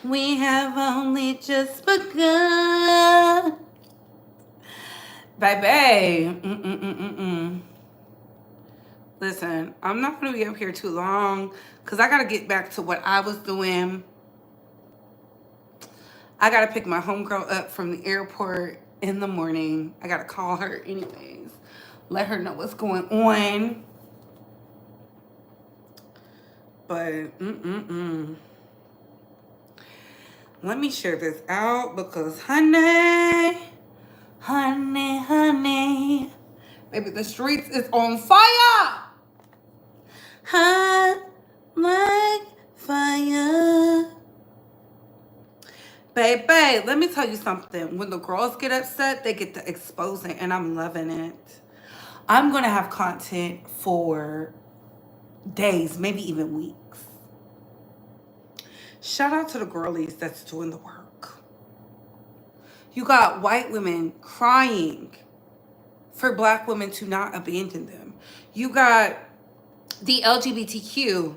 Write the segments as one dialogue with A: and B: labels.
A: We have only just begun. Baby. Listen, I'm not going to be up here too long because I got to get back to what I was doing. I got to pick my homegirl up from the airport in the morning. I got to call her anyways. Let her know what's going on. But, let me share this out because, honey, baby, the streets is on fire. Hot like fire. Baby, let me tell you something. When the girls get upset, they get to exposing, and I'm loving it. I'm going to have content for days, maybe even weeks. Shout out to the girlies that's doing the work. You got white women crying for black women to not abandon them. You got the LGBTQ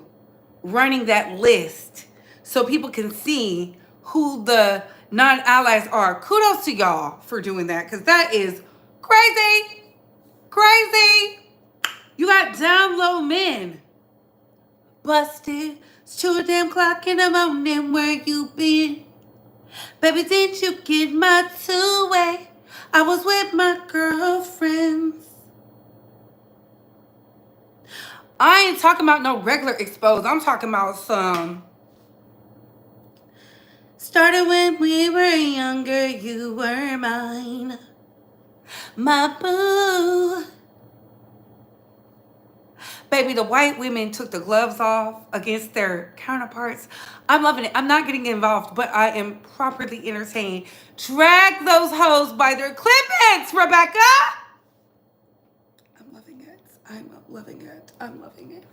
A: running that list so people can see who the non-allies are. Kudos to y'all for doing that because that is crazy. Crazy. You got down low men. Busted. It's 2 damn o'clock in the morning. Where you been? Baby, didn't you get my two-way? I was with my girlfriends. I ain't talking about no regular exposed. I'm talking about some. Started when we were younger, you were mine. My boo. Baby, the white women took the gloves off against their counterparts. I'm loving it. I'm not getting involved, but I am properly entertained. Drag those hoes by their clip-ins, Rebecca. I'm loving it. I'm loving it. I'm loving it.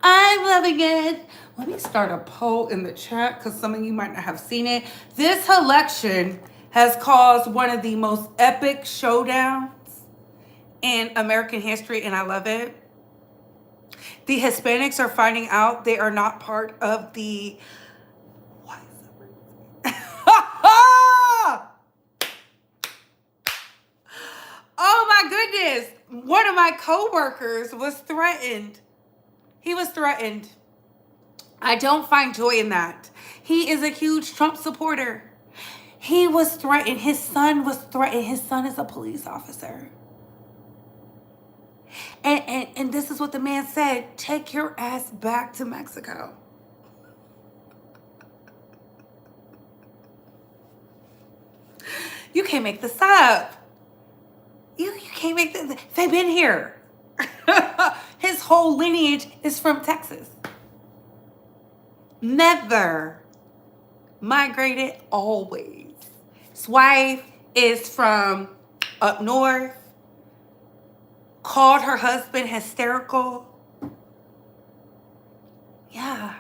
A: I'm loving it. Let me start a poll in the chat because some of you might not have seen it. This election has caused one of the most epic showdowns in American history, and I love it. The Hispanics are finding out they are not part of the... Why is that? Oh my goodness. One of my coworkers was threatened. He was threatened. I don't find joy in that. He is a huge Trump supporter. He was threatened. His son was threatened. His son is a police officer. And this is what the man said. Take your ass back to Mexico. You can't make this up. You can't make this. They've been here. His whole lineage is from Texas. Never migrated, always. His wife is from up north. Called her husband hysterical. Yeah.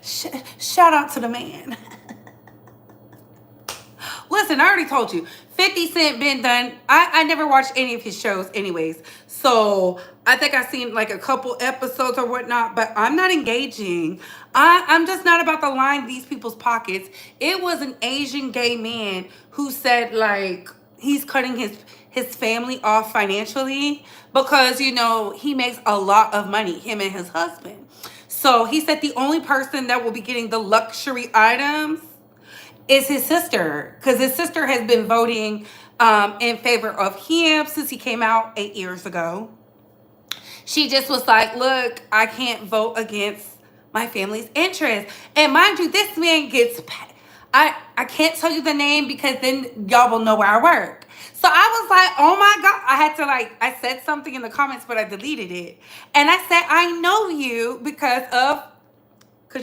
A: Shout out to the man. Listen, I already told you, 50 Cent been done. I never watched any of his shows anyways. So I think I've seen like a couple episodes or whatnot, but I'm not engaging. I'm just not about to line these people's pockets. It was an Asian gay man who said like he's cutting his family off financially because, you know, he makes a lot of money, him and his husband. So he said the only person that will be getting the luxury items is his sister, because his sister has been voting in favor of him since he came out 8 years ago. She just was like, look, I can't vote against my family's interest. And mind you, this man gets paid. I can't tell you the name because then y'all will know where I work. So I was like, oh my God. I had to I said something in the comments, but I deleted it. And I said, I know you because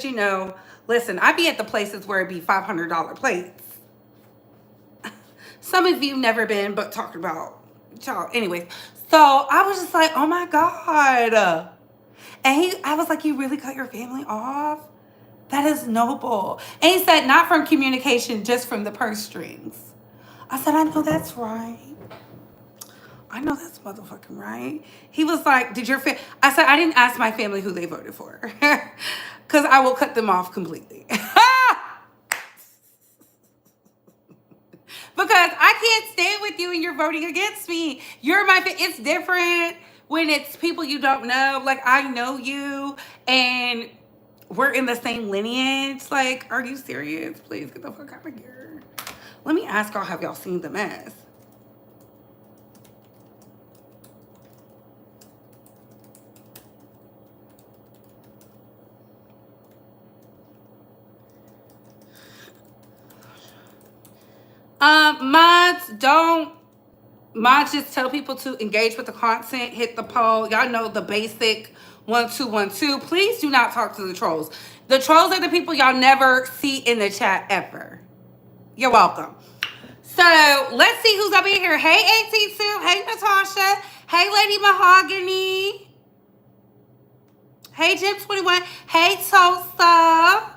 A: you know, listen, I be at the places where it be $500 plates. Some of you never been, but talking about y'all. Anyways, so I was just like, oh my God. And I was like, you really cut your family off? That is noble. And he said, not from communication, just from the purse strings. I said, I know that's right. I know that's motherfucking right. He was like, did your family? I said, I didn't ask my family who they voted for. Because I will cut them off completely. Because I can't stand with you and you're voting against me. You're my, it's different when it's people you don't know. Like, I know you and we're in the same lineage. Like, are you serious? Please get the fuck out of here. Let me ask y'all, have y'all seen the mess? Mods just tell people to engage with the content, hit the poll. Y'all know the basic 1212. Please do not talk to the trolls. The trolls are the people y'all never see in the chat ever. You're welcome. So let's see who's gonna be here. Hey AT2, hey Natasha, hey Lady Mahogany, hey Jim21, hey Tosa.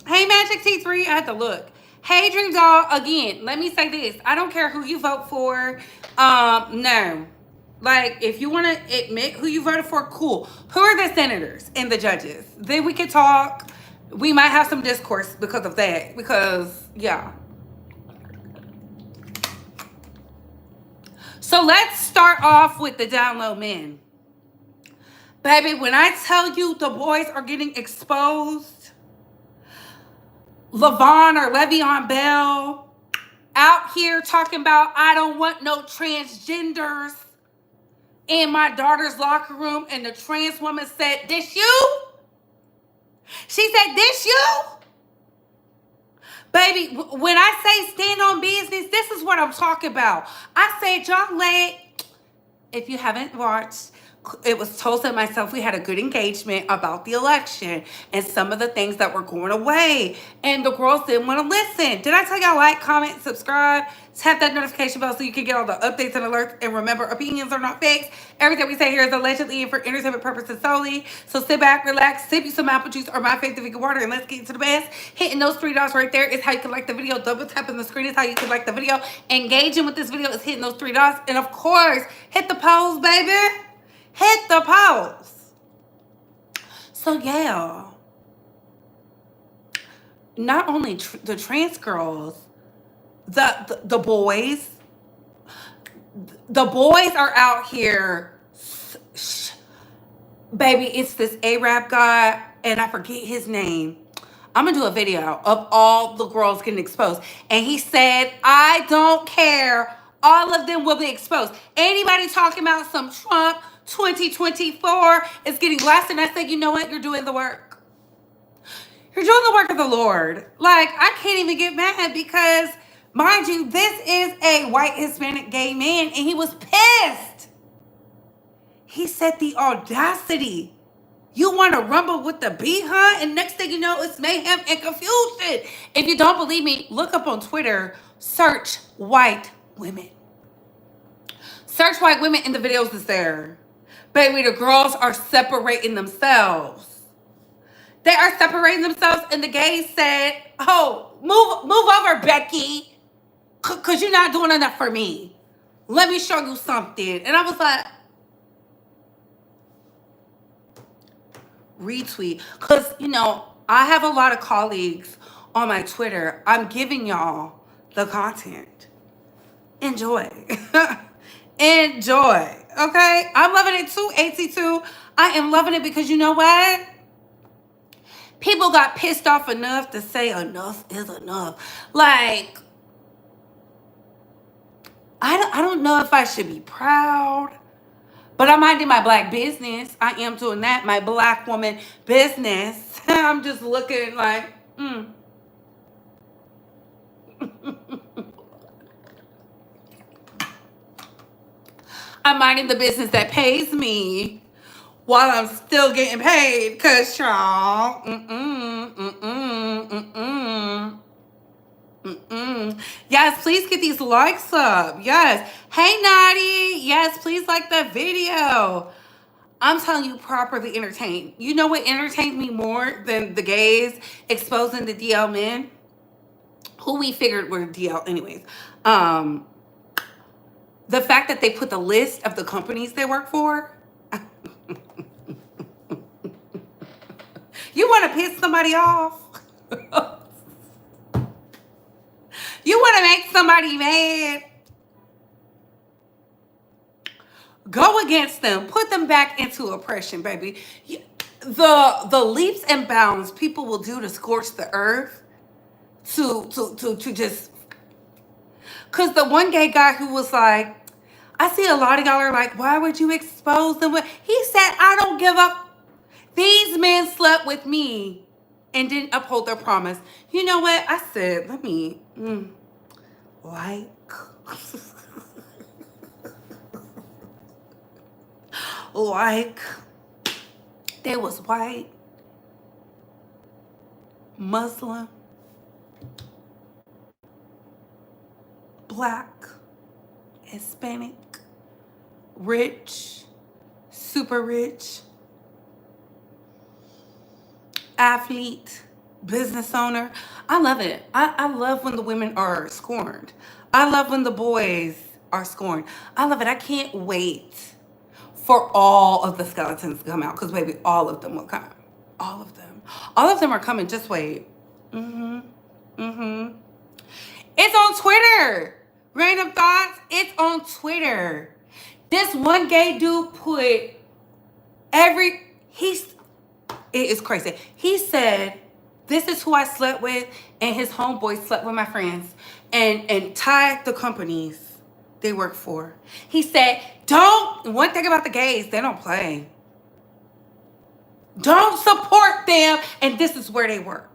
A: Hey, Magic T3, I had to look. Hey, Dream Doll, again, let me say this. I don't care who you vote for. No. Like, if you want to admit who you voted for, cool. Who are the senators and the judges? Then we can talk. We might have some discourse because of that. Because, yeah. So let's start off with the down low men. Baby, when I tell you the boys are getting exposed, Levon or Le'Veon Bell out here talking about I don't want no transgenders in my daughter's locker room, and the trans woman said, this you? She said, this you? Baby, when I say stand on business, this is what I'm talking about. I said, John Lay, if you haven't watched, it was Tulsa and myself, we had a good engagement about the election and some of the things that were going away. And the girls didn't want to listen. Did I tell y'all like, comment, subscribe, tap that notification bell so you can get all the updates and alerts? And remember, opinions are not facts. Everything we say here is allegedly and for entertainment purposes solely. So sit back, relax, sip you some apple juice or my favorite vegan water, and let's get into the best. Hitting those 3 dots right there is how you can like the video. Double tapping the screen is how you can like the video. Engaging with this video is hitting those 3 dots. And of course, hit the polls, baby. Hit the polls. So yeah, not only the trans girls, the boys are out here. Baby, it's this Arab guy, and I forget his name. I'm gonna do a video of all the girls getting exposed, and he said, I don't care, all of them will be exposed. Anybody talking about some Trump 2024 is getting blasted. And I said, you know what? You're doing the work. You're doing the work of the Lord. Like, I can't even get mad because, mind you, this is a white Hispanic gay man, and he was pissed. He said the audacity. You want to rumble with the bee, huh? And next thing you know, it's mayhem and confusion. If you don't believe me, look up on Twitter, search white women. Search white women, and the videos is there. Baby, the girls are separating themselves. They are separating themselves, and the gays said, oh, move over, Becky, because you're not doing enough for me. Let me show you something. And I was like, retweet. Because, you know, I have a lot of colleagues on my Twitter. I'm giving y'all the content. Enjoy. Enjoy. Okay? I'm loving it too, AT2. I am loving it because you know what? People got pissed off enough to say enough is enough. Like, I don't know if I should be proud, but I'm minding my black business. I am doing that, my black woman business. I'm just looking like, I'm minding the business that pays me while I'm still getting paid. Cause y'all, yes, please get these likes up. Yes. Hey, Natty. Yes, please like the video. I'm telling you, properly entertained. You know what entertained me more than the gays exposing the DL men? who we figured were DL anyways. The fact that they put the list of the companies they work for. You want to piss somebody off? You want to make somebody mad? Go against them. Put them back into oppression, baby. The leaps and bounds people will do to scorch the earth to just... Because the one gay guy who was like, I see a lot of y'all are like, why would you expose them? He said, I don't give up. These men slept with me and didn't uphold their promise. You know what? I said, let me like... like, they was white, Muslim, black, Hispanic, rich, super rich, athlete, business owner. I love it. I love when the women are scorned. I love when the boys are scorned. I love it. I can't wait for all of the skeletons to come out, because baby, all of them will come. All of them. All of them are coming. Just wait. It's on Twitter. Random thoughts. It's on Twitter. This one gay dude put it is crazy. He said, this is who I slept with, and his homeboy slept with my friends, and tagged the companies they work for. He said, one thing about the gays, they don't play. Don't support them, and this is where they work.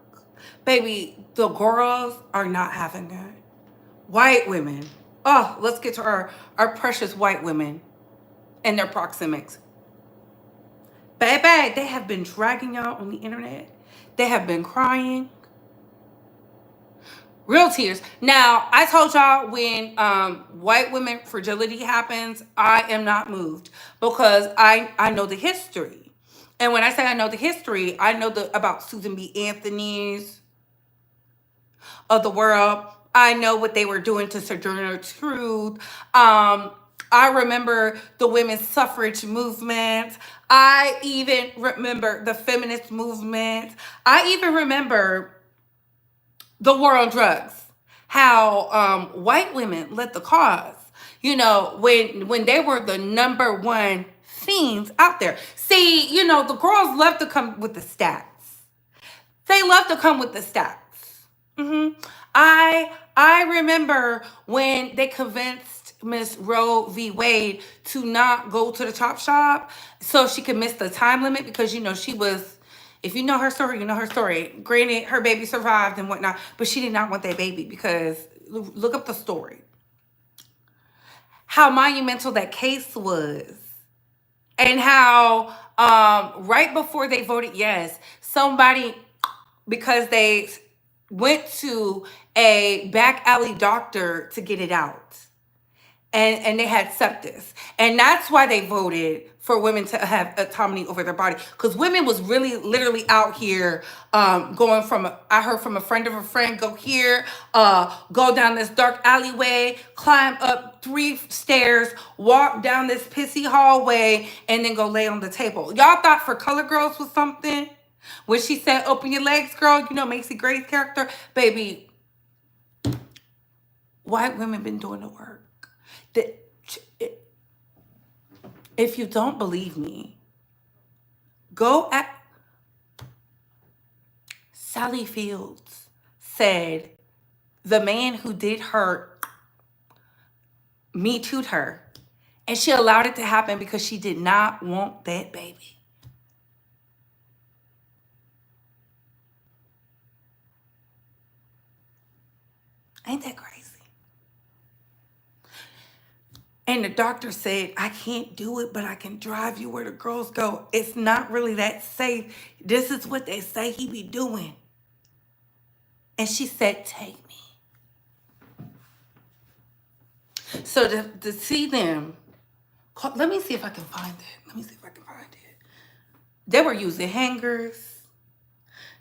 A: Baby, the girls are not having that. White women. Oh, let's get to our precious white women and their proxemics. Baby, they have been dragging y'all on the internet. They have been crying. Real tears. Now, I told y'all when white women fragility happens, I am not moved, because I know the history. And when I say I know the history, I know about Susan B. Anthony's of the world. I know what they were doing to Sojourner Truth. I remember the women's suffrage movement. I even remember the feminist movement. I even remember the war on drugs. How white women led the cause. You know, when they were the number one fiends out there. See, you know, the girls love to come with the stats. They love to come with the stats. I remember when they convinced Miss Roe v. Wade to not go to the chop shop so she could miss the time limit, because, you know, she was, if you know her story, you know her story. Granted, her baby survived and whatnot, but she did not want that baby, because look up the story. How monumental that case was. And how right before they voted yes, somebody, because they went to a back alley doctor to get it out. And they had sepsis. And that's why they voted for women to have autonomy over their body. Because women was really literally out here going from, I heard from a friend of a friend, go here, go down this dark alleyway, climb up 3 stairs, walk down this pissy hallway, and then go lay on the table. Y'all thought For Color Girls was something? When she said, open your legs, girl, you know, Macy Gray's character. Baby, white women been doing the work. If you don't believe me, go at... Sally Fields said the man who did her, Me Too'd her. And she allowed it to happen because she did not want that baby. Ain't that crazy? And the doctor said, I can't do it, but I can drive you where the girls go. It's not really that safe. This is what they say he be doing. And she said, take me. So to see them, let me see if I can find it. They were using hangers.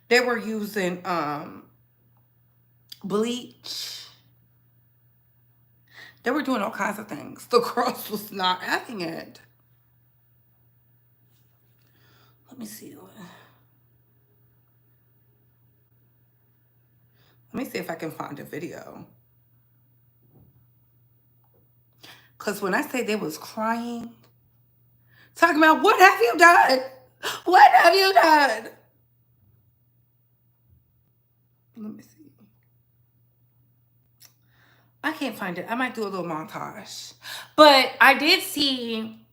A: They were using bleach. They were doing all kinds of things. The girls was not having it. Let me see. Let me see if I can find a video. Because when I say they was crying, talking about, what have you done? What have you done? Let me see. I can't find it. I might do a little montage. But I did see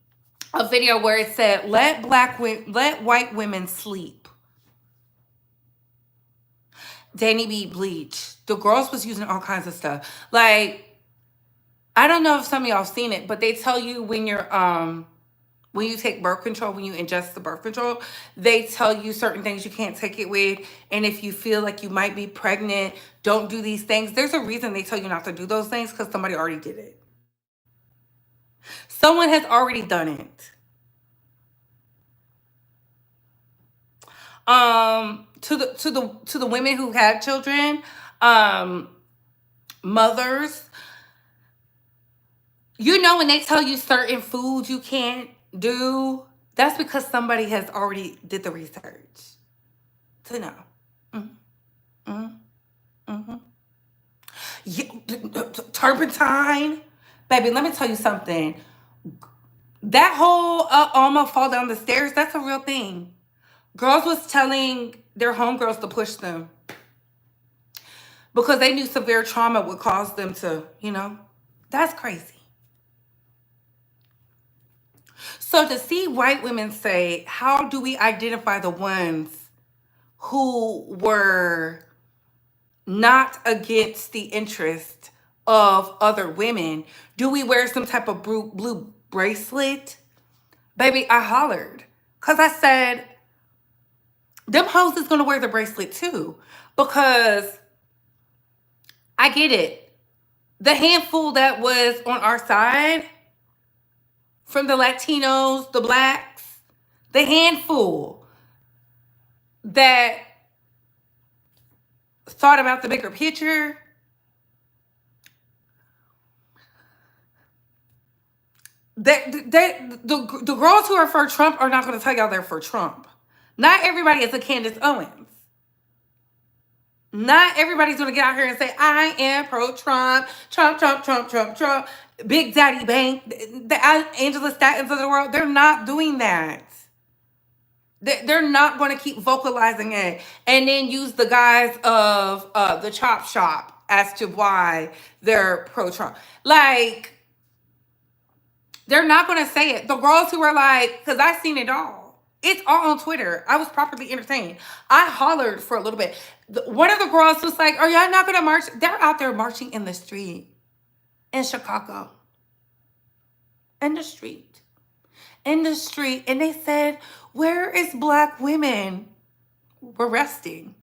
A: a video where it said, let white women sleep. Danny B bleach. The girls was using all kinds of stuff. Like, I don't know if some of y'all seen it, but they tell you when you're when you take birth control, when you ingest the birth control, they tell you certain things you can't take it with. And if you feel like you might be pregnant, don't do these things. There's a reason they tell you not to do those things, because somebody already did it. Someone has already done it. To the women who had children, mothers, you know, when they tell you certain foods you can't do, that's because somebody has already did the research to know. Yeah, turpentine, baby. Let me tell you something. That whole almost fall down the stairs, that's a real thing. Girls was telling their homegirls to push them because they knew severe trauma would cause them to, you know, that's crazy. So to see white women say, how do we identify the ones who were not against the interest of other women? Do we wear some type of blue bracelet? Baby, I hollered. Because I said, them hoes is going to wear the bracelet too. Because I get it. The handful that was on our side, from the Latinos, the blacks, the handful that thought about the bigger picture, the girls who are for Trump are not going to tell y'all they're for Trump. Not everybody is a Candace Owens. Not everybody's going to get out here and say, I am pro-Trump, Trump, Big Daddy Bank, the Angela Statins of the world. They're not doing that. They're not going to keep vocalizing it and then use the guise of the chop shop as to why they're pro-Trump. Like, they're not going to say it. The girls who are like, because I've seen it all. It's all on Twitter. I was properly entertained. I hollered for a little bit. One of the girls was like, are y'all not going to march? They're out there marching in the street in Chicago. In the street. And they said, where is black women? We're resting.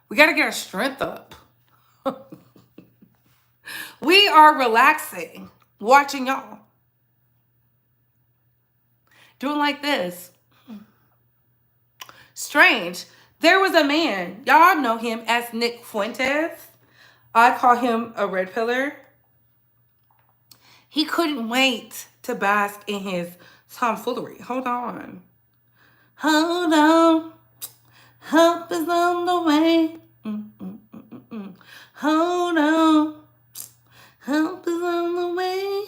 A: We got to get our strength up. We are relaxing, watching y'all. Doing like this. Strange. There was a man, y'all know him as Nick Fuentes. I call him a red pillar. He couldn't wait to bask in his tomfoolery. Hold on. Hold on. Help is on the way. Hold on. Help is on the way.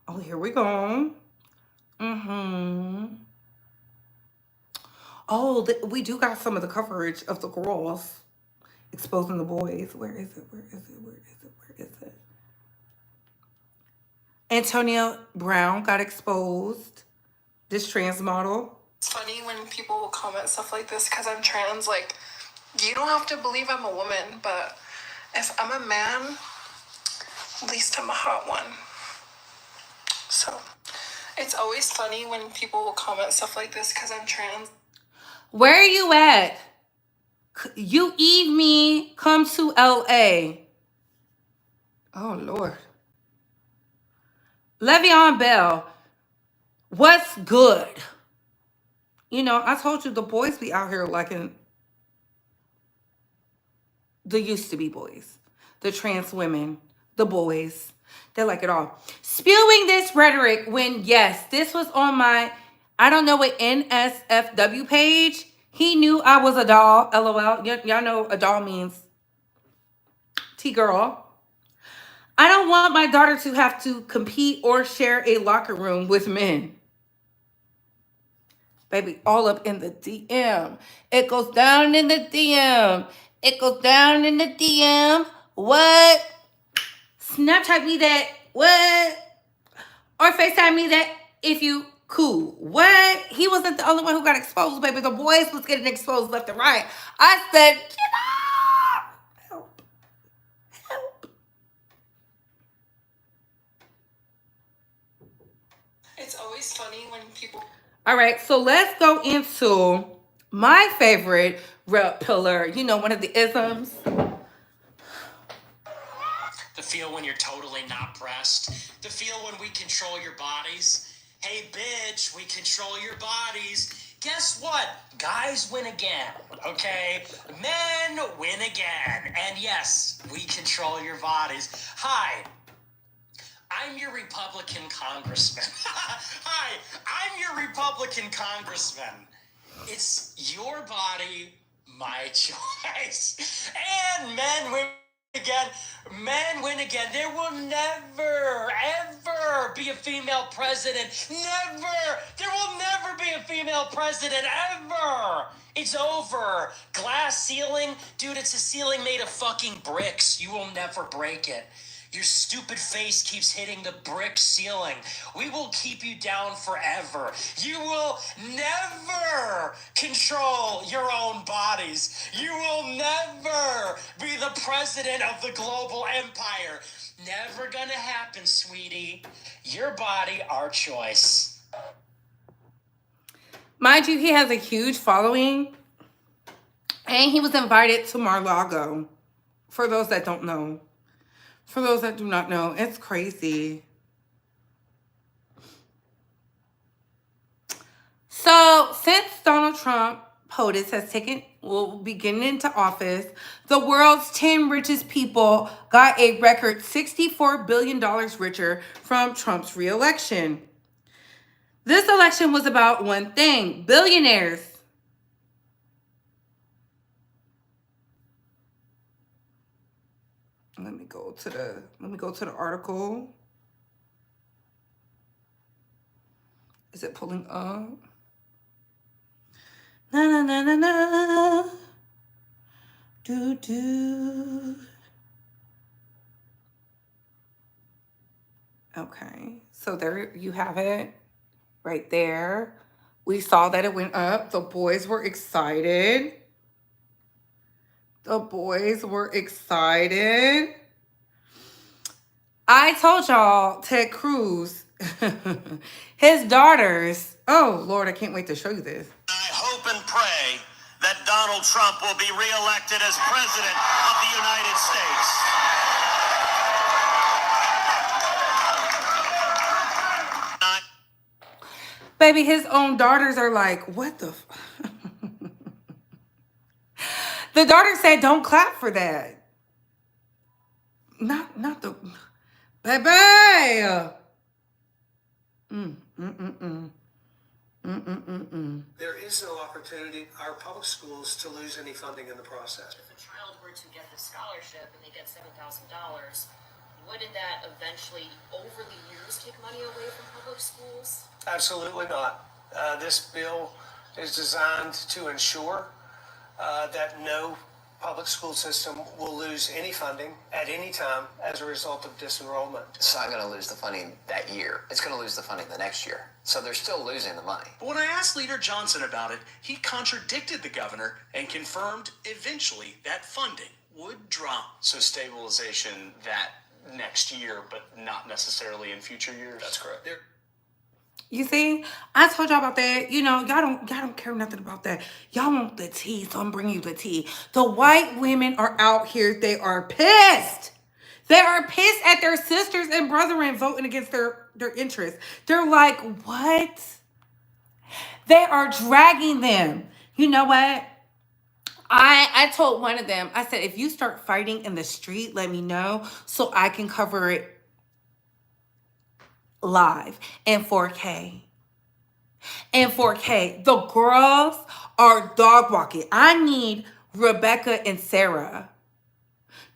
A: Oh, here we go. Oh, we do got some of the coverage of the girls exposing the boys. Where is it? Antonio Brown got exposed. This trans model.
B: It's funny when people will comment stuff like this because I'm trans. Like, you don't have to believe I'm a woman, but if I'm a man, at least I'm a hot one. So, it's always funny when people will comment stuff like this because I'm trans.
A: Where are you at? You Eve me, come to LA. Oh, Lord. Le'Veon Bell, what's good? You know, I told you the boys be out here liking. the used to be boys, the trans women, the boys. They like it all. Spewing this rhetoric when, yes, this was on my, I don't know what NSFW page. He knew I was a doll, LOL. Y'all know a doll means T-girl. I don't want my daughter to have to compete or share a locker room with men. Baby, all up in the DM. It goes down in the DM. It goes down in the DM. What? Snapchat me that. What? Or FaceTime me that if you cool. What? He wasn't the only one who got exposed, baby. The boys was getting exposed left and right. I said, get up! Help. Help.
B: It's always funny when people...
A: All right, so let's go into my favorite rep pillar. You know, one of the isms.
C: The feel when you're totally not pressed. The feel when we control your bodies. Hey, bitch, we control your bodies. Guess what? Guys win again, okay? Men win again. And yes, we control your bodies. Hi, I'm your Republican congressman. Hi, I'm your Republican congressman. It's your body, my choice. And men win again. Men win again. There will never, ever be a female president. Never. There will never be a female president, ever. It's over. Glass ceiling? Dude, it's a ceiling made of fucking bricks. You will never break it. Your stupid face keeps hitting the brick ceiling. We will keep you down forever. You will never control your own bodies. You will never be the president of the global empire. Never gonna happen, sweetie. Your body, our choice.
A: Mind you, he has a huge following. And he was invited to Mar-a-Lago. For those that don't know. For those that do not know, it's crazy. So, since Donald Trump, POTUS, will be getting into office, the world's 10 richest people got a record $64 billion richer from Trump's re-election. This election was about one thing: billionaires. Let me go to the article. Is it pulling up? Na na na na na. Do do. Okay, so there you have it, right there. We saw that it went up. The boys were excited. The boys were excited. I told y'all, Ted Cruz, his daughters. Oh, Lord, I can't wait to show you this.
D: I hope and pray that Donald Trump will be reelected as president of the United States.
A: Baby, his own daughters are like, what the... The daughter said, don't clap for that. Not the... Baby!
E: There is no opportunity for our public schools to lose any funding in the process.
F: If a child were to get the scholarship and they get $7,000, wouldn't that eventually, over the years, take money away from public schools?
E: Absolutely not. This bill is designed to ensure that no public school system will lose any funding at any time as a result of disenrollment.
G: It's not going to lose the funding that year. It's going to lose the funding the next year. So they're still losing the money.
C: But when I asked Leader Johnson about it, he contradicted the governor and confirmed eventually that funding would drop.
H: So stabilization that next year, but not necessarily in future years?
E: That's correct.
A: You see, I told y'all about that. You know, y'all don't care nothing about that. Y'all want the tea, so I'm bringing you the tea. The white women are out here. They are pissed. They are pissed at their sisters and brethren voting against their interests. They're like, what? They are dragging them. You know what? I told one of them, I said, if you start fighting in the street, let me know so I can cover it live in 4K. In 4K. The girls are dog walking. I need Rebecca and Sarah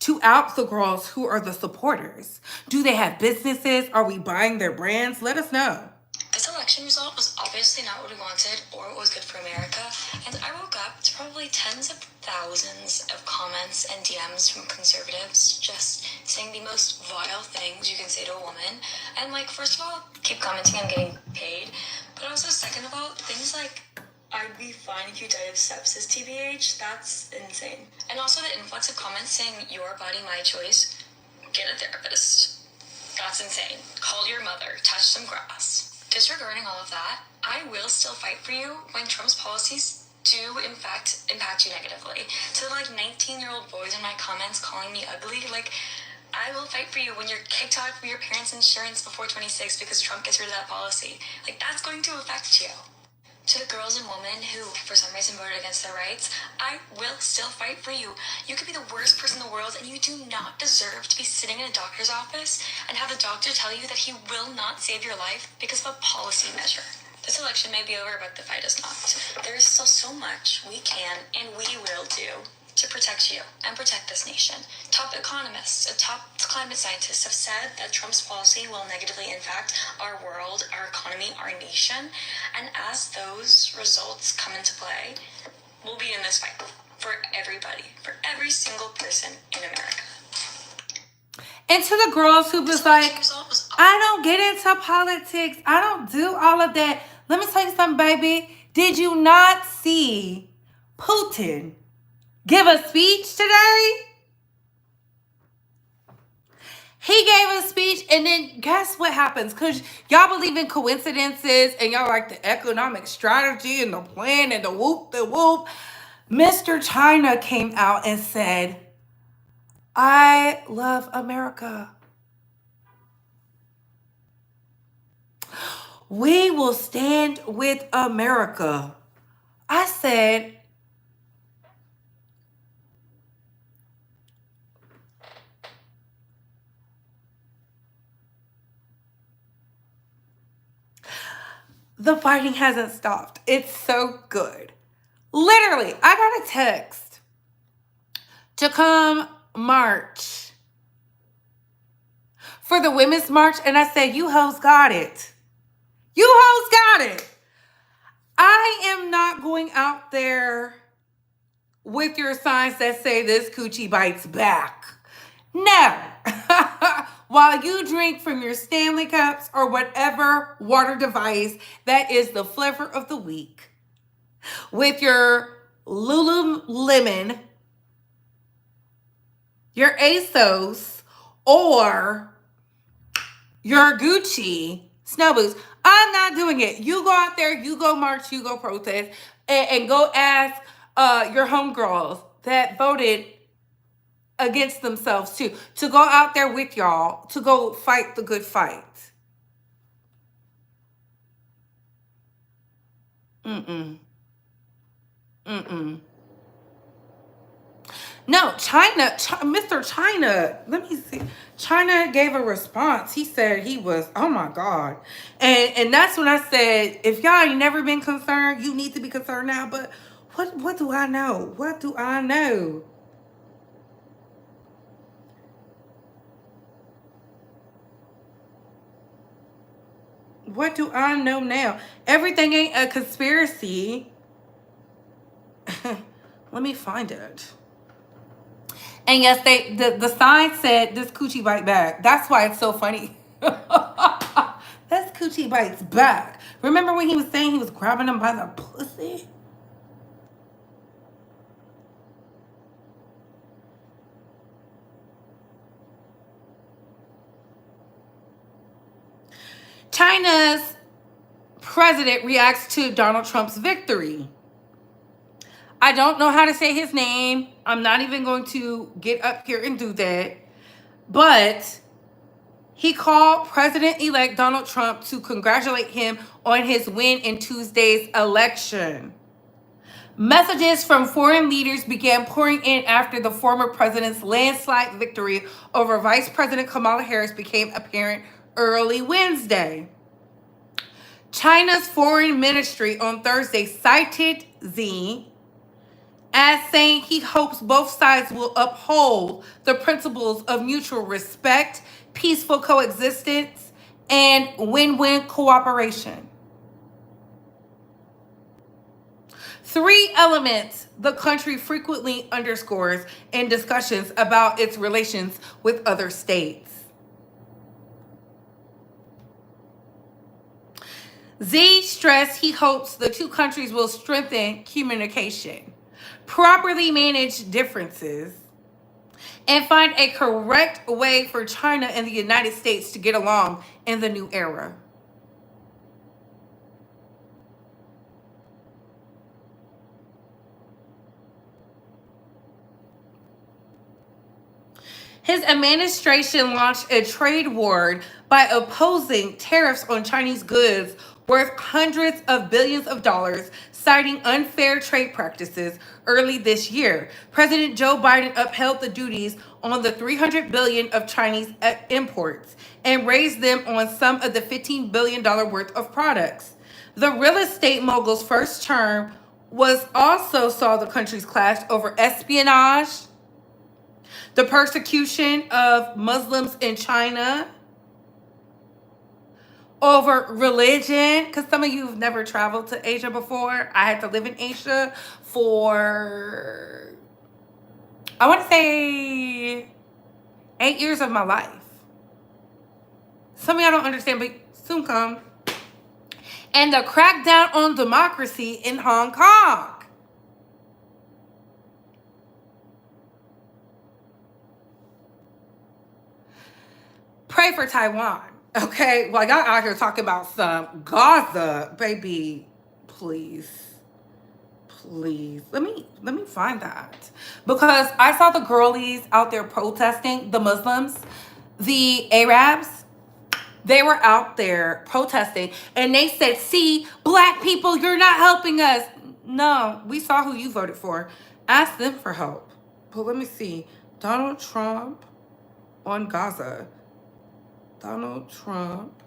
A: to out the girls who are the supporters. Do they have businesses? Are we buying their brands? Let us know.
I: This election result was obviously not what we wanted or what was good for America, and I woke up to probably tens of thousands of comments and DMs from conservatives just saying the most vile things you can say to a woman. And like, first of all, keep commenting on getting paid, but also second of all, things like, I'd be fine if you died of sepsis, TBH. That's insane. And also the influx of comments saying, your body, my choice. Get a therapist. That's insane. Call your mother. Touch some grass. Disregarding all of that, I will still fight for you when Trump's policies do, in fact, impact you negatively. To the, 19-year-old boys in my comments calling me ugly, I will fight for you when you're kicked out of your parents' insurance before 26 because Trump gets rid of that policy. That's going to affect you. To the girls and women who, for some reason, voted against their rights, I will still fight for you. You could be the worst person in the world, and you do not deserve to be sitting in a doctor's office and have the doctor tell you that he will not save your life because of a policy measure. This election may be over, but the fight is not. There is still so much we can and we will do to protect you and protect this nation. Top economists and top climate scientists have said that Trump's policy will negatively impact our world, our economy, our nation. And as those results come into play, we'll be in this fight for everybody, for every single person in America.
A: And to the girls who was like, I don't get into politics. I don't do all of that. Let me tell you something, baby. Did you not see Putin give a speech today? He gave a speech, and then guess what happens? Because y'all believe in coincidences, and y'all like the economic strategy and the plan and the whoop, the whoop. Mr. China came out and said, I love America. We will stand with America. I said, the fighting hasn't stopped. It's so good. Literally, I got a text to come march for the Women's March, and I said, you hoes got it. You hoes got it. I am not going out there with your signs that say this coochie bites back. No. While you drink from your Stanley cups or whatever water device that is the flavor of the week, with your Lululemon, your ASOS, or your Gucci snow boots, I'm not doing it. You go out there, you go march, you go protest, and go ask your homegirls that voted against themselves too, to go out there with y'all, to go fight the good fight. No, Mr. China, let me see. China gave a response. He said he was, oh my God. And that's when I said, if y'all ain't never been concerned, you need to be concerned now. But what do I know? What do I know? What do I know now? Everything ain't a conspiracy. Let me find it. And yes, the sign said this coochie bite back. That's why it's so funny. That's coochie bites back. Remember when he was saying he was grabbing him by the pussy? China's president reacts to Donald Trump's victory. I don't know how to say his name. I'm not even going to get up here and do that. But he called President-elect Donald Trump to congratulate him on his win in Tuesday's election. Messages from foreign leaders began pouring in after the former president's landslide victory over Vice President Kamala Harris became apparent early Wednesday. China's foreign ministry on Thursday cited Xi as saying he hopes both sides will uphold the principles of mutual respect, peaceful coexistence, and win-win cooperation. Three elements the country frequently underscores in discussions about its relations with other states. Xi stressed he hopes the two countries will strengthen communication, properly manage differences, and find a correct way for China and the United States to get along in the new era. His administration launched a trade war by opposing tariffs on Chinese goods worth hundreds of billions of dollars, citing unfair trade practices early this year. President Joe Biden upheld the duties on the $300 billion of Chinese imports and raised them on some of the $15 billion worth of products. The real estate mogul's first term was also saw the countries clash over espionage, the persecution of Muslims in China, over religion, because some of you have never traveled to Asia before. I had to live in Asia for, I want to say, 8 years of my life. Some of y'all don't understand, but soon come. And the crackdown on democracy in Hong Kong. Pray for Taiwan, okay? While y'all out here talking about some Gaza, baby, please, let me find that, because I saw the girlies out there protesting, the Muslims, the Arabs. They were out there protesting, and they said, "See, black people, you're not helping us." No, we saw who you voted for. Ask them for help. But let me see. Donald Trump on Gaza. Donald Trump,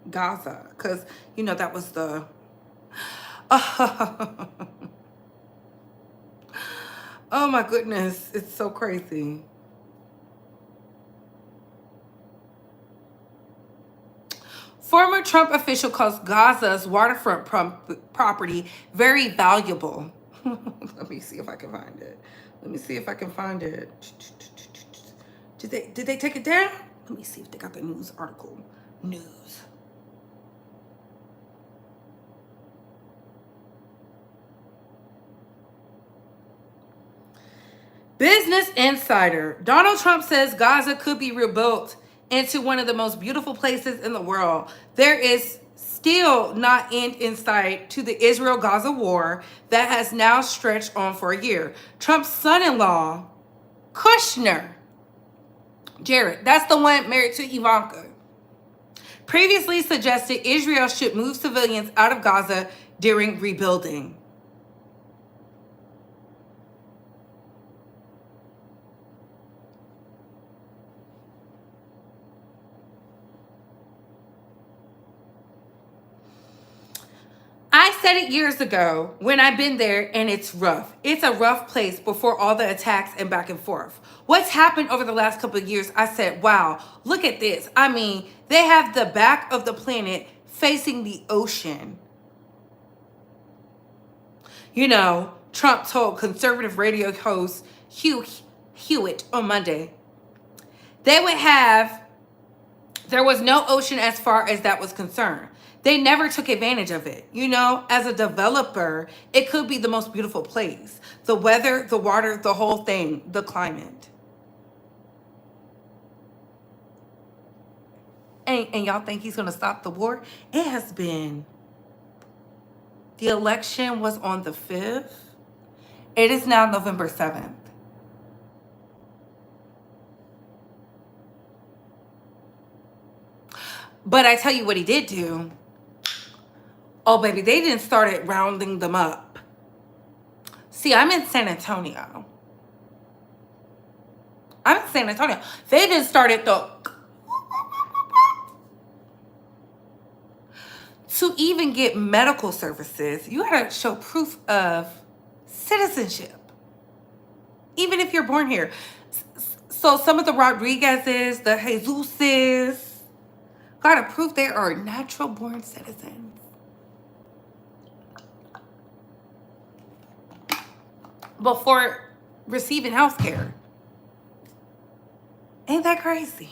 A: Gaza, because, you know, that was the, oh my goodness, it's so crazy. Former Trump official calls Gaza's waterfront property very valuable. Let me see if I can find it. Did they take it down? Let me see if they got the news article. News. Business Insider. Donald Trump says Gaza could be rebuilt into one of the most beautiful places in the world. There is still not end in sight to the Israel-Gaza war that has now stretched on for a year. Trump's son-in-law, Kushner, Jared, that's the one married to Ivanka, previously suggested Israel should move civilians out of Gaza during rebuilding. I said it years ago when I've been there, and it's rough. It's a rough place before all the attacks and back and forth. What's happened over the last couple of years, I said, wow, look at this. I mean, they have the back of the planet facing the ocean. You know, Trump told conservative radio host Hugh Hewitt on Monday, there was no ocean as far as that was concerned. They never took advantage of it. You know, as a developer, it could be the most beautiful place. The weather, the water, the whole thing, the climate. And y'all think he's going to stop the war? It has been. The election was on the 5th. It is now November 7th. But I tell you what he did do. Oh, baby, they didn't started rounding them up. See, I'm in San Antonio. They didn't started to even get medical services, you gotta show proof of citizenship, even if you're born here. So some of the Rodriguezes, the Jesuses, gotta prove they are natural born citizens before receiving health care. Ain't that crazy?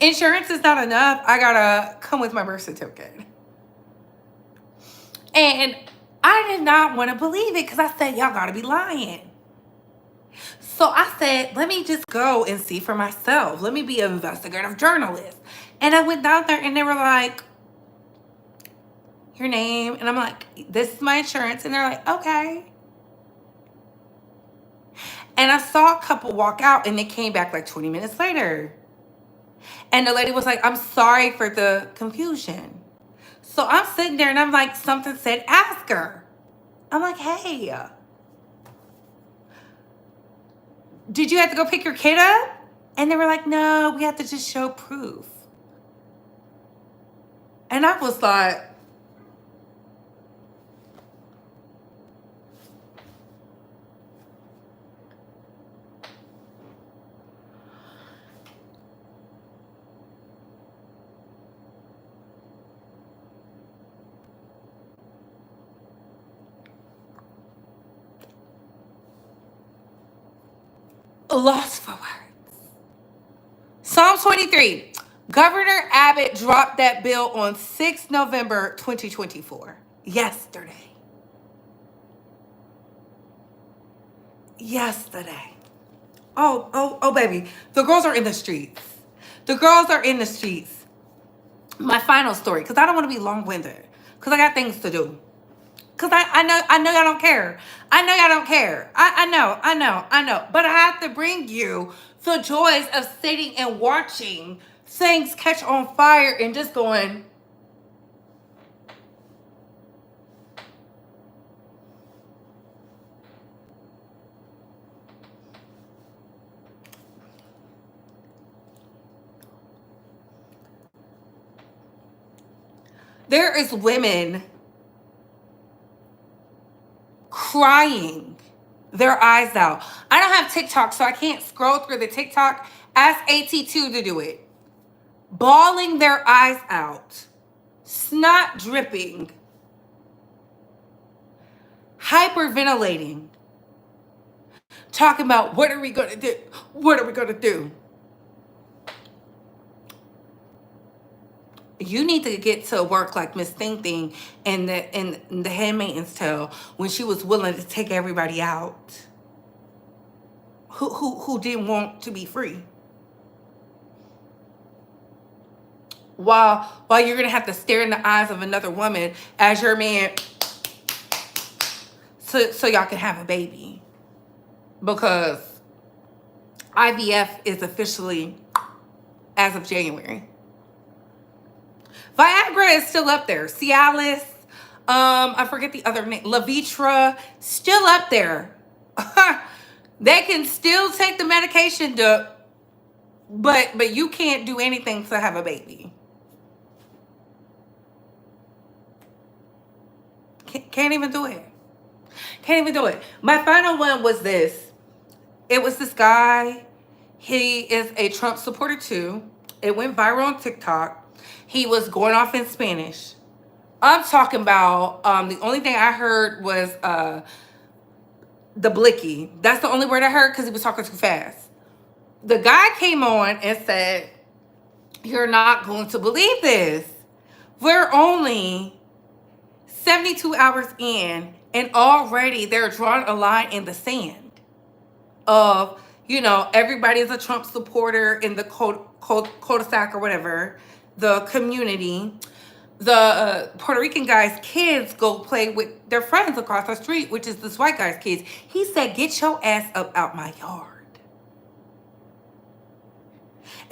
A: Insurance is not enough. I gotta come with my birth certificate. And I did not want to believe it because I said, y'all gotta be lying. So I said, let me just go and see for myself. Let me be an investigative journalist. And I went down there and they were like, your name? And I'm like, this is my insurance. And they're like, okay. And I saw a couple walk out and they came back like 20 minutes later. And the lady was like, I'm sorry for the confusion. So I'm sitting there and I'm like, something said, ask her. I'm like, hey, did you have to go pick your kid up? And they were like, no, we have to just show proof. And I was like, lost for words. Psalm 23. Governor Abbott dropped that bill on 6 November 2024. Yesterday. Oh, baby. The girls are in the streets. My final story, because I don't want to be long-winded, because I got things to do. Because I know y'all don't care. I know. But I have to bring you the joys of sitting and watching things catch on fire and just going, there is women crying their eyes out. I don't have TikTok, so I can't scroll through the TikTok. Ask AT2 to do it. Bawling their eyes out. Snot dripping. Hyperventilating. Talking about, what are we going to do? What are we going to do? You need to get to work like Miss Thing Thing in the Handmaid's Tale when she was willing to take everybody out who didn't want to be free. While you're gonna have to stare in the eyes of another woman as your man, so y'all can have a baby, because IVF is officially as of January. Viagra is still up there. Cialis, I forget the other name, Levitra, still up there. They can still take the medication but you can't do anything to have a baby. Can't even do it. My final one was this. It was this guy. He is a Trump supporter too. It went viral on TikTok. He was going off in Spanish. I'm talking about, the only thing I heard was the blicky. That's the only word I heard because he was talking too fast. The guy came on and said, you're not going to believe this. We're only 72 hours in and already they're drawing a line in the sand of, everybody's a Trump supporter in the cul-de-sac or whatever, the community. The Puerto Rican guy's kids go play with their friends across the street, which is this white guy's kids. He said, get your ass up out my yard.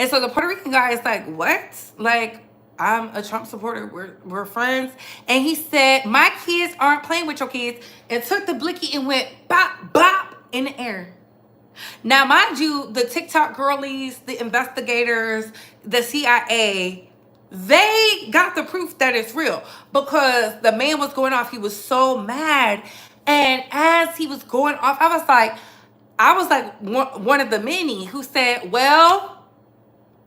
A: And so the Puerto Rican guy is like, what? Like, I'm a Trump supporter. We're friends. And he said, my kids aren't playing with your kids, and took the blicky and went bop, bop in the air. Now, mind you, the TikTok girlies, the investigators, the CIA, they got the proof that it's real because the man was going off. He was so mad. And as he was going off, I was like one of the many who said, well,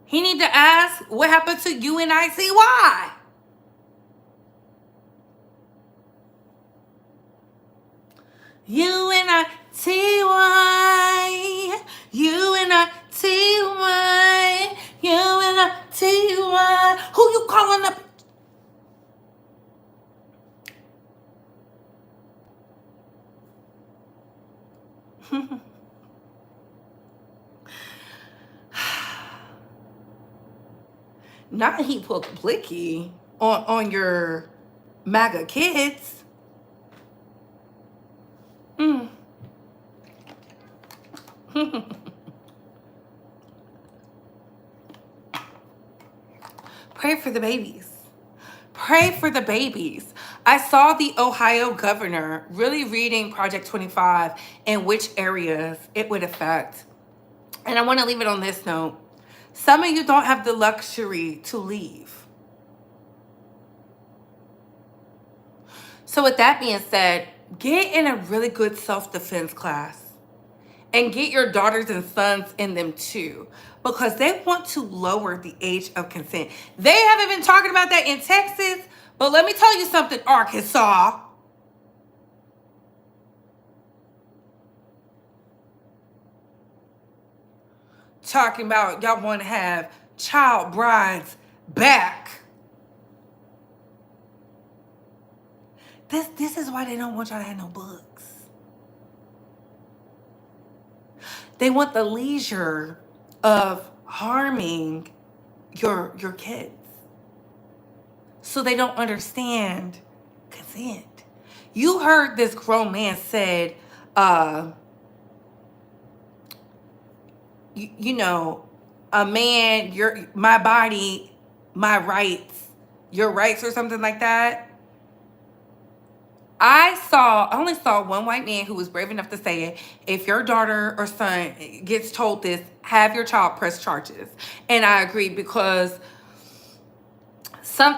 A: he need to ask what happened to UNICY. UNITY, UNITY, UNITY. Who you calling up? Not he pulled the blicky on your MAGA kids. Pray for the babies. Pray for the babies. I saw the Ohio governor really reading Project 25 and which areas it would affect. And I want to leave it on this note. Some of you don't have the luxury to leave. So with that being said, get in a really good self-defense class. And get your daughters and sons in them too, because they want to lower the age of consent. They haven't been talking about that in Texas, but let me tell you something, Arkansas. Talking about y'all want to have child brides back. This is why they don't want y'all to have no books. They want the leisure of harming your kids. So they don't understand consent. You heard this grown man said, you know, a man, my body, my rights, your rights, or something like that. I only saw one white man who was brave enough to say it. If your daughter or son gets told this, have your child press charges. And I agree, because some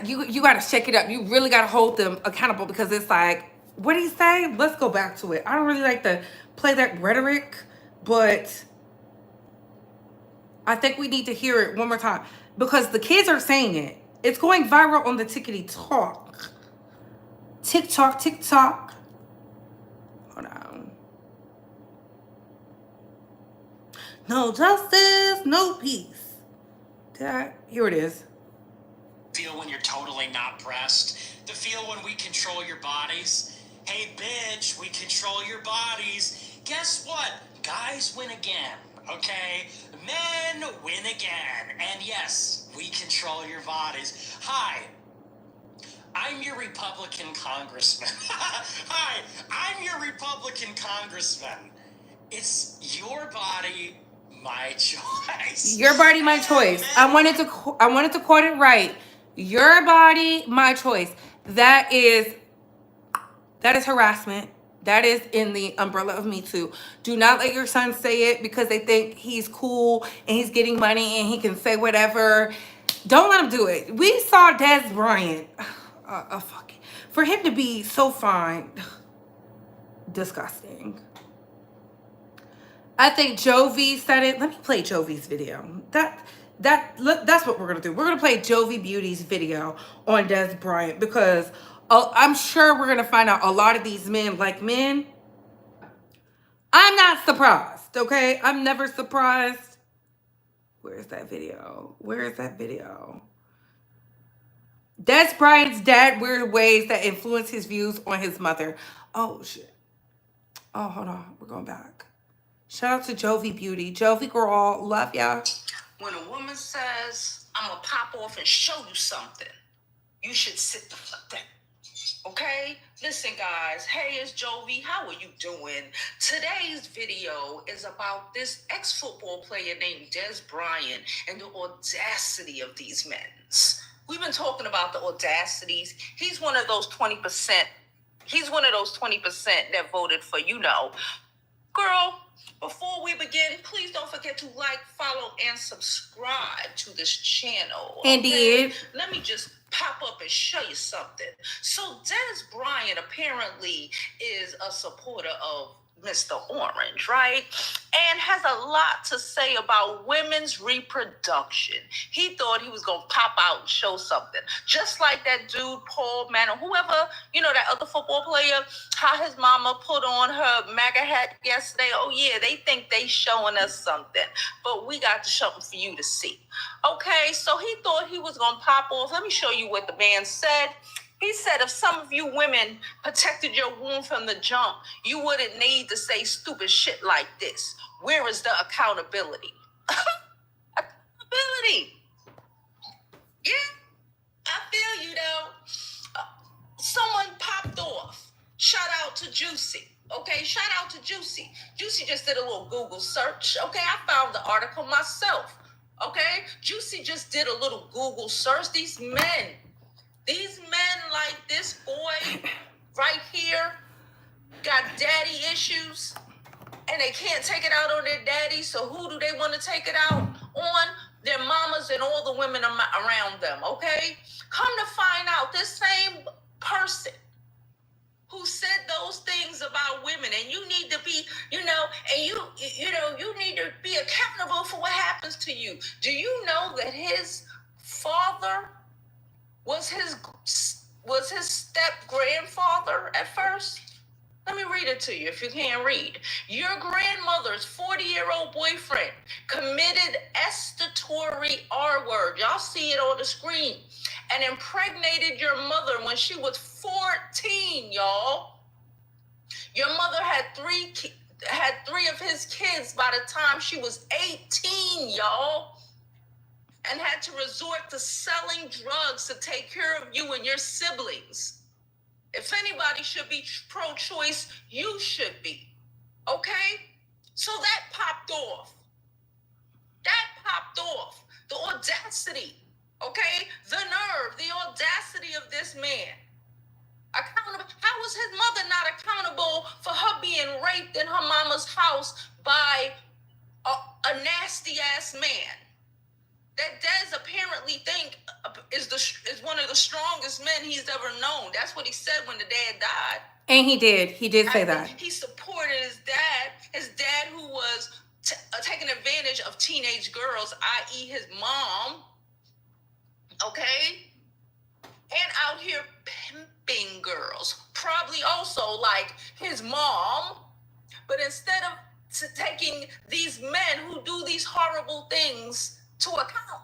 A: you gotta shake it up. You really gotta hold them accountable, because it's like, what did he say? Let's go back to it. I don't really like to play that rhetoric, but I think we need to hear it one more time, because the kids are saying it. It's going viral on the TikTok. TikTok. Hold on. No justice, no peace. Here it is.
C: Feel when you're totally not pressed. The feel when we control your bodies. Hey, bitch, we control your bodies. Guess what? Guys win again, okay? Men win again. And yes, we control your bodies. Hi. I'm your Republican congressman. Hi, I'm your Republican congressman. It's your body, my choice.
A: Your body, my choice. I wanted to quote it right. Your body, my choice. That is harassment. That is in the umbrella of Me Too. Do not let your son say it because they think he's cool and he's getting money and he can say whatever. Don't let him do it. We saw Dez Bryant. For him to be so fine, disgusting. I think Jovi said it. Let me play Jovi's video. That's what we're gonna do. We're gonna play Jovi Beauty's video on Dez Bryant, because I'm sure we're gonna find out a lot of these men like men. I'm not surprised, okay? I'm never surprised. Where's that video? Where is that video? Dez Bryant's dad weird ways that influence his views on his mother. Oh, shit. Oh, hold on. We're going back. Shout out to Jovi Beauty. Jovi girl, love ya.
J: When a woman says, I'm going to pop off and show you something, you should sit the fuck down. Okay, listen, guys. Hey, it's Jovi. How are you doing? Today's video is about this ex-football player named Dez Bryant and the audacity of these men. We've been talking about the audacities. He's one of those 20%. He's one of those 20% that voted for, girl. Before we begin, please don't forget to like, follow, and subscribe to this channel.
A: Indeed.
J: Let me just pop up and show you something. So Dez Bryant apparently is a supporter of Mr. Orange, right? And has a lot to say about women's reproduction. He thought he was going to pop out and show something. Just like that dude, Paul Mann, whoever, that other football player, how his mama put on her MAGA hat yesterday. Oh, yeah, they think they showing us something. But we got something for you to see. Okay, so he thought he was going to pop off. Let me show you what the man said. He said, if some of you women protected your womb from the jump, you wouldn't need to say stupid shit like this. Where is the accountability? Accountability. Yeah, I feel you, though. Someone popped off. Shout out to Juicy. Okay, shout out to Juicy. Juicy just did a little Google search. Okay, I found the article myself. Okay, Juicy just did a little Google search. These men like this boy right here got daddy issues and they can't take it out on their daddy. So who do they want to take it out on? Their mamas and all the women around them, okay? Come to find out, this same person who said those things about women, and you need to be, you need to be accountable for what happens to you. Do you know that his father was his step-grandfather at first? Let me read it to you if you can't read. Your grandmother's 40-year-old boyfriend committed estatutory R-word. Y'all see it on the screen. And impregnated your mother when she was 14, y'all. Your mother had three of his kids by the time she was 18, y'all. And had to resort to selling drugs to take care of you and your siblings. If anybody should be pro-choice, you should be. Okay? So that popped off. The audacity. Okay? The nerve, the audacity of this man. Accountable. How was his mother not accountable for her being raped in her mama's house by a nasty-ass man? That Dez apparently think is one of the strongest men he's ever known. That's what he said when the dad died.
A: And he did say that.
J: He supported his dad who was taking advantage of teenage girls, i.e. his mom. Okay? And out here pimping girls. Probably also like his mom. But instead of taking these men who do these horrible things to account.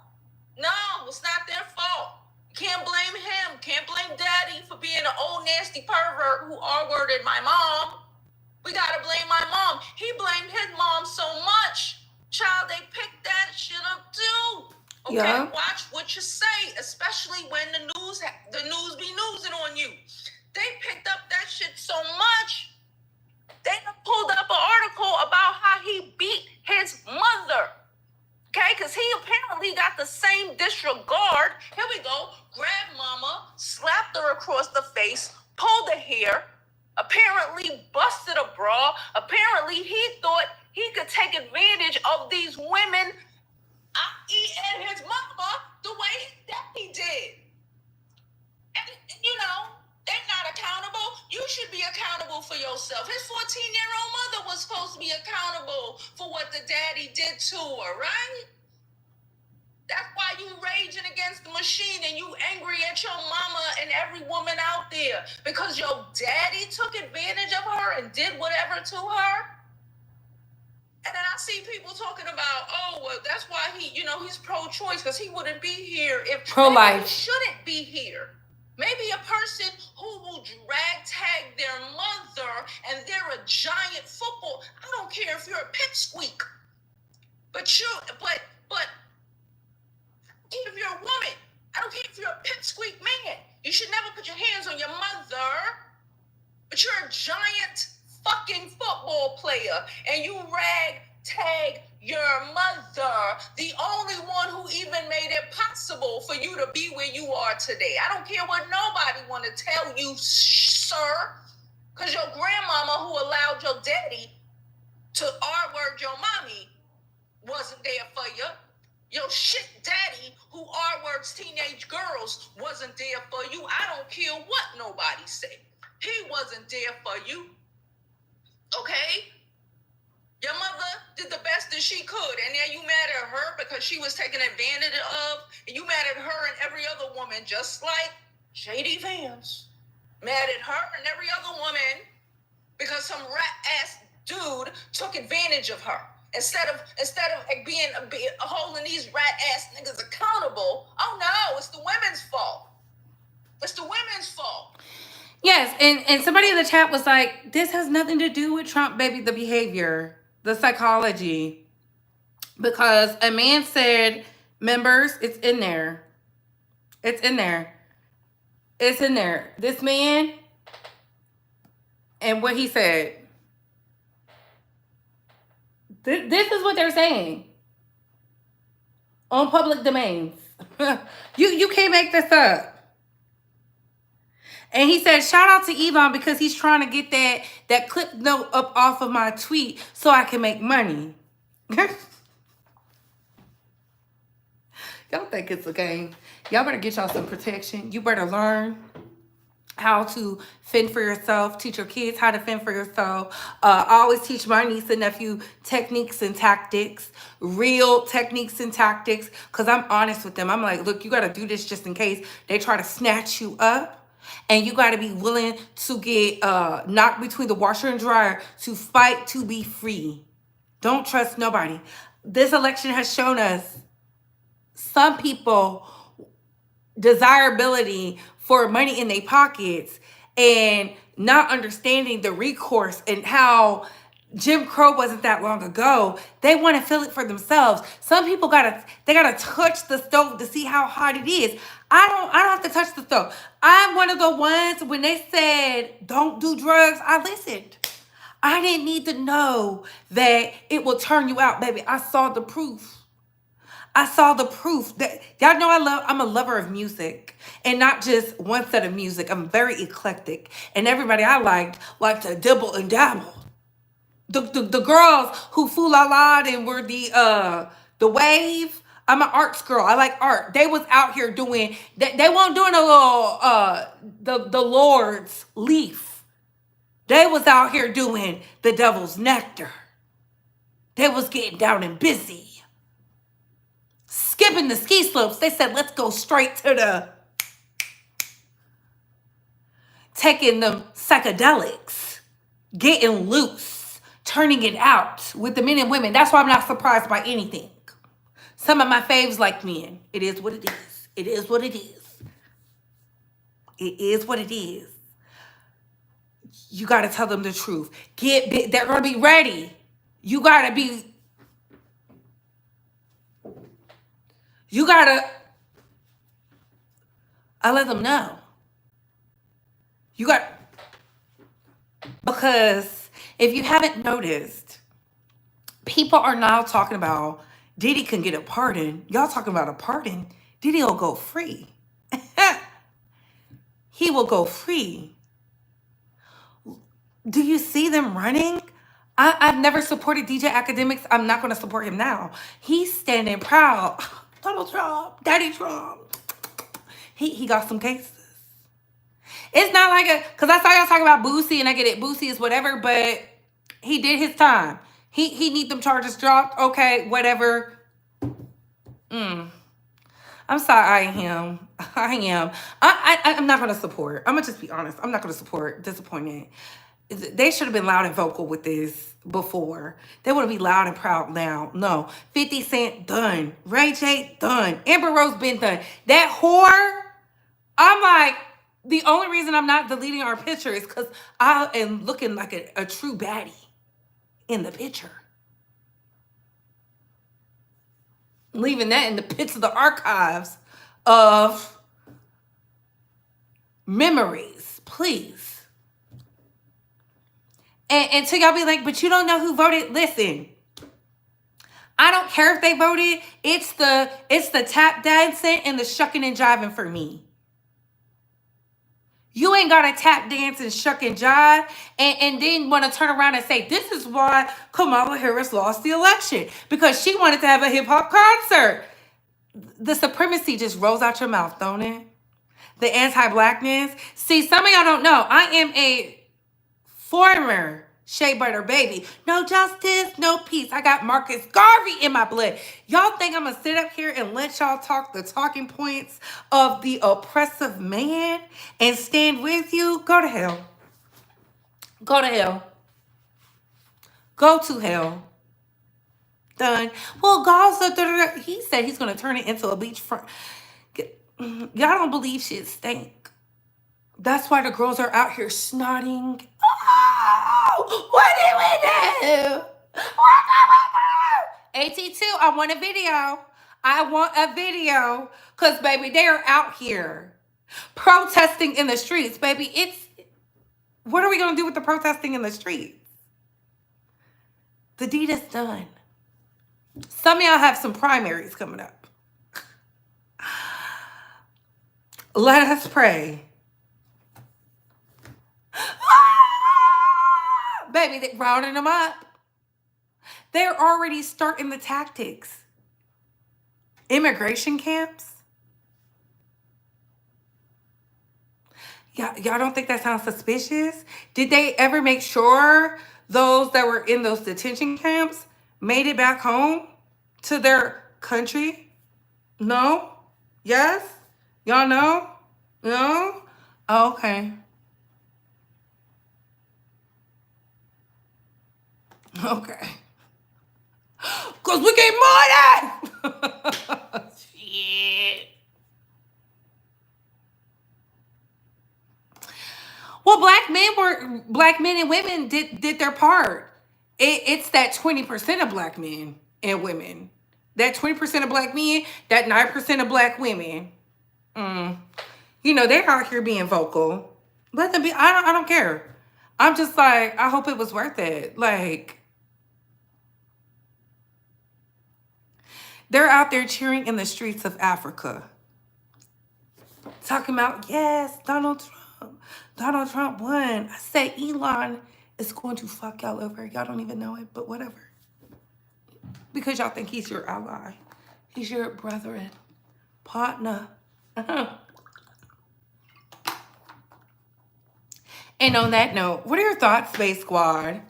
J: No, it's not their fault. Can't blame him. Can't blame daddy for being an old nasty pervert who R-worded my mom. We gotta blame my mom. He blamed his mom so much. Child, they picked that shit up too. Okay, yeah. Watch what you say, especially when the news be newsing on you. They picked up that shit so much. They pulled up an article about how he beat his mother. Okay, because he apparently got the same disregard. Here we go. Grabbed mama, slapped her across the face, pulled her hair, apparently busted a bra. Apparently he thought he could take advantage of these women, i.e. and his mama, the way that he did. And they're not accountable. You should be accountable for yourself. His 14-year-old mother was supposed to be accountable for what the daddy did to her, right? That's why you raging against the machine and you angry at your mama and every woman out there because your daddy took advantage of her and did whatever to her. And then I see people talking about, that's why he's pro-choice because he wouldn't be here if
A: pro-life.
J: He shouldn't be here. Maybe a person who will drag tag their mother and they're a giant football. I don't care if you're a pipsqueak. But if you're a woman, I don't care if you're a pipsqueak man. You should never put your hands on your mother. But you're a giant fucking football player, and you tag your mother, the only one who even made it possible for you to be where you are today. I don't care what nobody want to tell you, sir, because your grandmama who allowed your daddy to R-word your mommy wasn't there for you. Your shit daddy who R-words teenage girls wasn't there for you. I don't care what nobody say. He wasn't there for you. Okay? Your mother did the best that she could, and now you mad at her because she was taken advantage of, and you mad at her and every other woman, just like Shady Vance. Mad at her and every other woman because some rat-ass dude took advantage of her. Instead of being holding these rat-ass niggas accountable, oh no, it's the women's fault. It's the women's fault.
A: Yes, and somebody in the chat was like, this has nothing to do with Trump, baby, the behavior, the psychology. Because a man said, members, it's in there. It's in there. It's in there. This man and what he said. This is what they're saying on public domains. You can't make this up. And he said, shout out to Elon because he's trying to get that clip note up off of my tweet so I can make money. Y'all think it's a game. Y'all better get y'all some protection. You better learn how to fend for yourself. Teach your kids how to fend for yourself. I always teach my niece and nephew techniques and tactics. Real techniques and tactics. Because I'm honest with them. I'm like, look, you got to do this just in case they try to snatch you up. And you got to be willing to get knocked between the washer and dryer to fight to be free. Don't trust nobody. This election has shown us some people desirability for money in their pockets and not understanding the recourse and how Jim Crow wasn't that long ago. They want to feel it for themselves. Some people gotta touch the stove to see how hot it is. I don't have to touch the stove. I'm one of the ones when they said don't do drugs, I listened. I didn't need to know that it will turn you out, baby. I saw the proof. I saw the proof that y'all know I'm a lover of music and not just one set of music. I'm very eclectic and everybody I liked to dibble and dabble. The girls who fool la la and were the wave. I'm an arts girl. I like art. They was out here doing they weren't doing a little the Lord's leaf. They was out here doing the devil's nectar. They was getting down and busy. Skipping the ski slopes. They said, let's go straight to taking them psychedelics, getting loose, turning it out with the men and women. That's why I'm not surprised by anything. Some of my faves like men. It is what it is. It is what it is. It is what it is. You got to tell them the truth. They're going to be ready. You got to I let them know. Because if you haven't noticed, people are now talking about Diddy can get a pardon. Y'all talking about a pardon. Diddy will go free. He will go free. Do you see them running? I've never supported DJ Academics. I'm not going to support him now. He's standing proud. Donald Trump, Daddy Trump. He got some cases. It's not like because I saw y'all talking about Boosie, and I get it. Boosie is whatever, but he did his time. He need them charges dropped. Okay, whatever. I'm sorry, I am. I'm not going to support. I'm going to just be honest. I'm not going to support. Disappointed. They should have been loud and vocal with this before. They want to be loud and proud now. No. 50 Cent, done. Ray J, done. Amber Rose, been done. That whore, I'm like, the only reason I'm not deleting our picture is because I am looking like a true baddie in the picture. Leaving that in the pits of the archives of memories, please. And until y'all be like, but you don't know who voted. Listen, I don't care if they voted. It's the tap dancing and the shucking and jiving for me. You ain't got to tap dance and shuck and jive and then want to turn around and say, this is why Kamala Harris lost the election. Because she wanted to have a hip-hop concert. The supremacy just rolls out your mouth, don't it? The anti-blackness. See, some of y'all don't know. I am a former shea butter baby. No justice, no peace. I got Marcus Garvey in my blood. Y'all think I'm going to sit up here and let y'all talk the talking points of the oppressive man and stand with you? Go to hell. Go to hell. Go to hell. Done. Well, Gaza, he said he's going to turn it into a beachfront. Y'all don't believe shit stink. That's why the girls are out here snotting. Oh, what did we do? What did we do? AT2, I want a video. I want a video. Because, baby, they are out here protesting in the streets. Baby, what are we going to do with the protesting in the streets? The deed is done. Some of y'all have some primaries coming up. Let us pray. Baby, they're rounding them up. They're already starting the tactics. Immigration camps. Y'all don't think that sounds suspicious? Did they ever make sure those that were in those detention camps made it back home to their country? No? Yes? Y'all know? No? Oh, okay. Okay. Because we get money! Shit. Well, black men and women did their part. It's that 20% of black men and women. That 20% of black men, that 9% of black women. You know, they're out here being vocal. Let them be. I don't care. I'm just like, I hope it was worth it. Like, they're out there cheering in the streets of Africa. Talking about, yes, Donald Trump won. I say Elon is going to fuck y'all over. Y'all don't even know it, but whatever. Because y'all think he's your ally. He's your brethren. Partner. And on that note, what are your thoughts, Space Squad?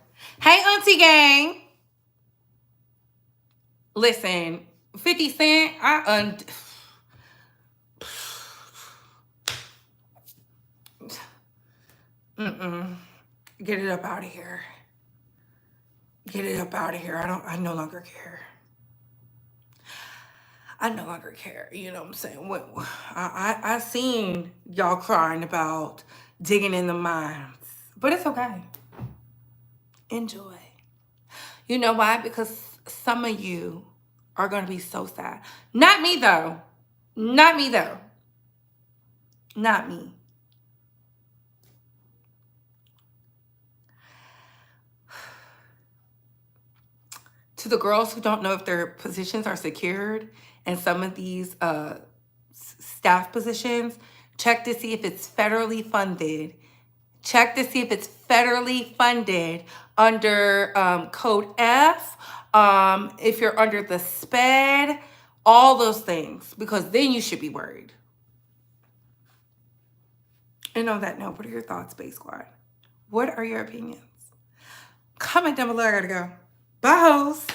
A: Hey, Auntie Gang. Listen, 50 Cent, Get it up out of here. Get it up out of here. I no longer care. I no longer care. You know what I'm saying? I seen y'all crying about digging in the mines. But it's okay. Enjoy. You know why? Because some of you are going to be so sad. Not me, though. Not me, though. Not me. To the girls who don't know if their positions are secured and some of these staff positions, check to see if it's federally funded. Check to see if it's federally funded under Code F, if you're under the SPED, all those things, because then you should be worried. And on that note, what are your thoughts, Space Squad? What are your opinions? Comment down below. I gotta go. Bye, hoes.